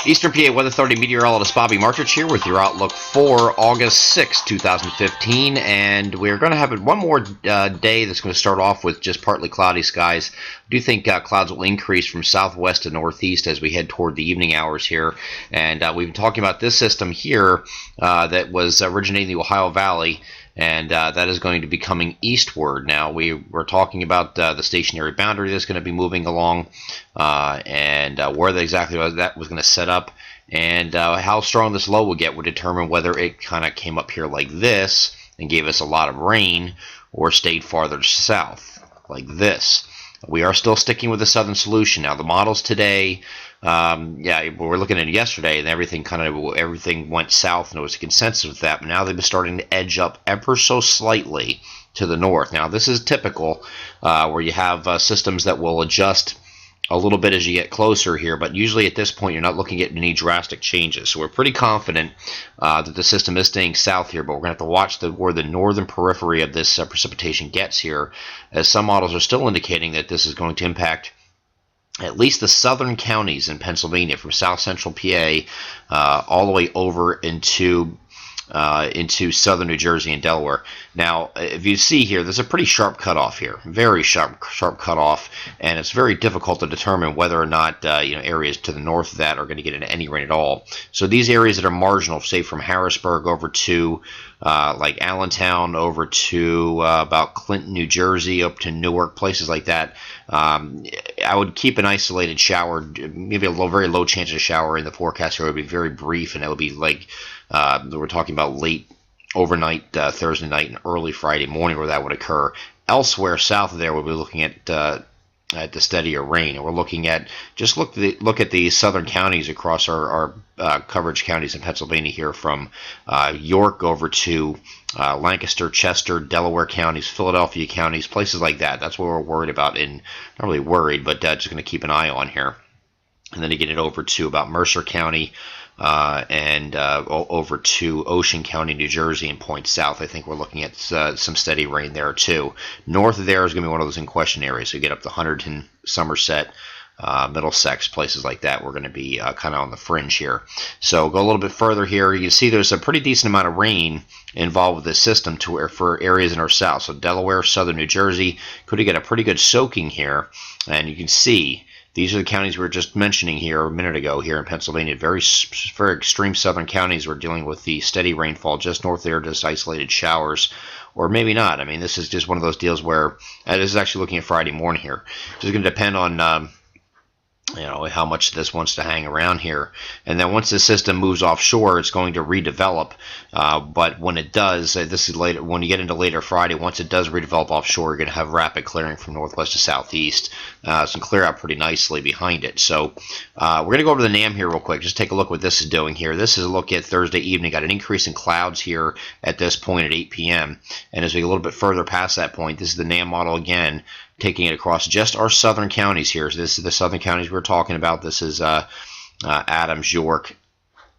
Eastern PA Weather Authority meteorologist Bobby Martich here with your outlook for August 6, 2015, and we're going to have one more day that's going to start off with just partly cloudy skies. I do think clouds will increase from southwest to northeast as we head toward the evening hours here, and we've been talking about this system here that was originating in the Ohio Valley, and that is going to be coming eastward. Now, we were talking about the stationary boundary that's going to be moving along, and where exactly that was going to set up, and how strong this low will get would determine whether it kind of came up here like this and gave us a lot of rain, or stayed farther south like this. We are still sticking with the southern solution. Now, the models today, yeah, we were looking at it yesterday, and everything went south, and there was a consensus with that. But now they've been starting to edge up ever so slightly to the north. Now, this is typical, where you have systems that will adjust a little bit as you get closer here, but usually at this point you're not looking at any drastic changes. So we're pretty confident that the system is staying south here, but we're going to have to watch where the northern periphery of this precipitation gets here, as some models are still indicating that this is going to impact at least the southern counties in Pennsylvania, from south central PA all the way over into southern New Jersey and Delaware. Now, if you see here, there's a pretty sharp cutoff here, very sharp cutoff, and it's very difficult to determine whether or not areas to the north of that are going to get into any rain at all. So these areas that are marginal, say from Harrisburg over to like Allentown, over to about Clinton, New Jersey, up to Newark, places like that, I would keep an isolated shower, maybe a very low chance of shower in the forecast here. It would be very brief, and it would be like we're talking about late overnight Thursday night and early Friday morning where that would occur. Elsewhere south of there, we'll be looking at the steadier rain, and we're looking at look at the southern counties across our coverage counties in Pennsylvania here, from York over to Lancaster, Chester, Delaware counties, Philadelphia counties, places like that. That's what we're worried about, not really worried, but just going to keep an eye on here. And then to get it over to about Mercer County, and over to Ocean County, New Jersey, and points south. I think we're looking at some steady rain there too. North of there is going to be one of those in question areas. So you get up to Hunterdon, Somerset, Middlesex, places like that. We're going to be kind of on the fringe here. So go a little bit further here. You can see there's a pretty decent amount of rain involved with this system for areas in our south. So Delaware, southern New Jersey, could get a pretty good soaking here. And you can see these are the counties we were just mentioning here a minute ago here in Pennsylvania. Very extreme southern counties. We're dealing with the steady rainfall just north there, just isolated showers, or maybe not. I mean, this is just one of those deals where this is actually looking at Friday morning here. It's going to depend on how much this wants to hang around here. And then once the system moves offshore, it's going to redevelop. But when it does, this is later, when you get into later Friday, once it does redevelop offshore, you're going to have rapid clearing from northwest to southeast. So clear out pretty nicely behind it. So we're going to go over to the NAM here real quick. Just take a look what this is doing here. This is a look at Thursday evening. Got an increase in clouds here at this point at 8 p.m. And as we get a little bit further past that point, this is the NAM model again, taking it across just our southern counties here. So this is the southern counties we're talking about. This is Adams, York,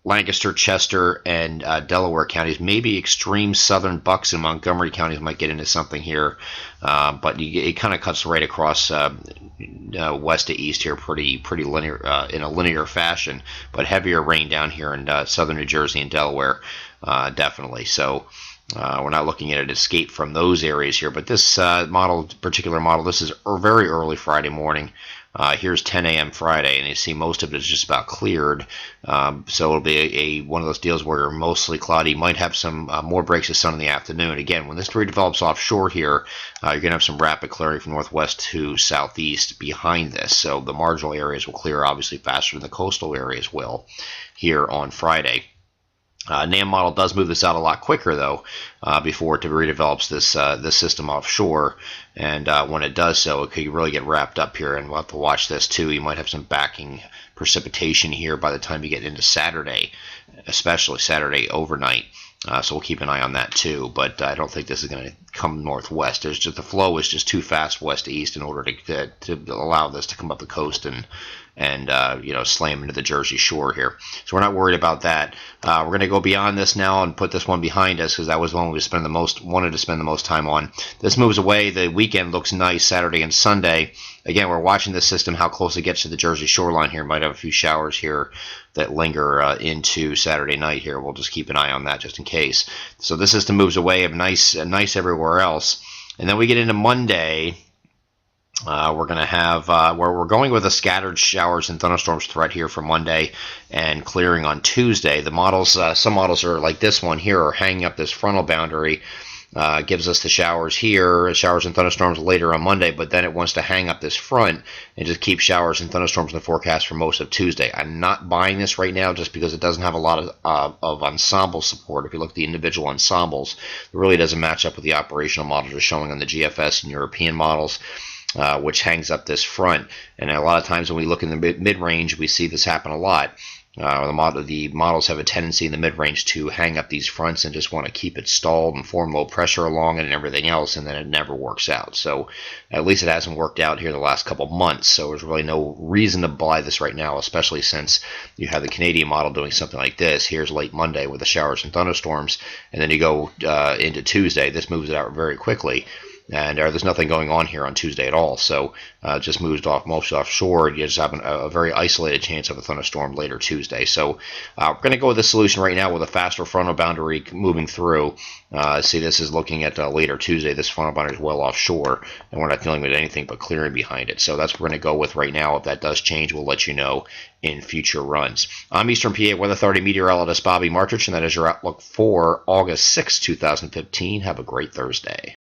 Lancaster, Chester, and Delaware counties. Maybe extreme southern Bucks and Montgomery counties might get into something here, but it kind of cuts right across west to east here, pretty linear, in a linear fashion. But heavier rain down here in southern New Jersey and Delaware, definitely. So we're not looking at an escape from those areas here, but this particular model, this is very early Friday morning. Here's 10 a.m. Friday, and you see most of it is just about cleared. So it'll be one of those deals where you're mostly cloudy. You might have some more breaks of sun in the afternoon. Again, when this redevelops offshore here, you're going to have some rapid clearing from northwest to southeast behind this. So the marginal areas will clear obviously faster than the coastal areas will here on Friday. NAM model does move this out a lot quicker, though, before it redevelops this system offshore. And when it does so, it could really get wrapped up here, and we'll have to watch this too. You might have some backing precipitation here by the time you get into Saturday, especially Saturday overnight. So we'll keep an eye on that too. But I don't think this is going to come northwest. There's just the flow is just too fast west to east in order to allow this to come up the coast and slam into the Jersey Shore here. So we're not worried about that. We're going to go beyond this now and put this one behind us because that was the one we wanted to spend the most time on. This moves away. The weekend looks nice, Saturday and Sunday. Again, we're watching this system, how close it gets to the Jersey shoreline here. Might have a few showers here that linger into Saturday night here. We'll just keep an eye on that just in case. So this system moves away, nice everywhere else. And then we get into Monday. We're going to have where we're going with a scattered showers and thunderstorms threat here for Monday and clearing on Tuesday. The models, some models are like this one here, are hanging up this frontal boundary. Gives us the showers here, showers and thunderstorms later on Monday, but then it wants to hang up this front and just keep showers and thunderstorms in the forecast for most of Tuesday. I'm not buying this right now just because it doesn't have a lot of ensemble support. If you look at the individual ensembles, it really doesn't match up with the operational models are showing on the GFS and European models. Which hangs up this front, and a lot of times when we look in the mid-range, we see this happen a lot. The models have a tendency in the mid-range to hang up these fronts and just want to keep it stalled and form low pressure along it and everything else, and then it never works out. So at least it hasn't worked out here the last couple months, so there's really no reason to buy this right now, especially since you have the Canadian model doing something like this. Here's late Monday with the showers and thunderstorms, and then you go into Tuesday. This moves it out very quickly. And there's nothing going on here on Tuesday at all, so it just moved off mostly offshore. You just have a very isolated chance of a thunderstorm later Tuesday. So we're going to go with this solution right now with a faster frontal boundary moving through. See, this is looking at later Tuesday. This frontal boundary is well offshore, and we're not dealing with anything but clearing behind it. So that's what we're going to go with right now. If that does change, we'll let you know in future runs. I'm Eastern PA Weather Authority meteorologist Bobby Martrich, and that is your outlook for August 6, 2015. Have a great Thursday.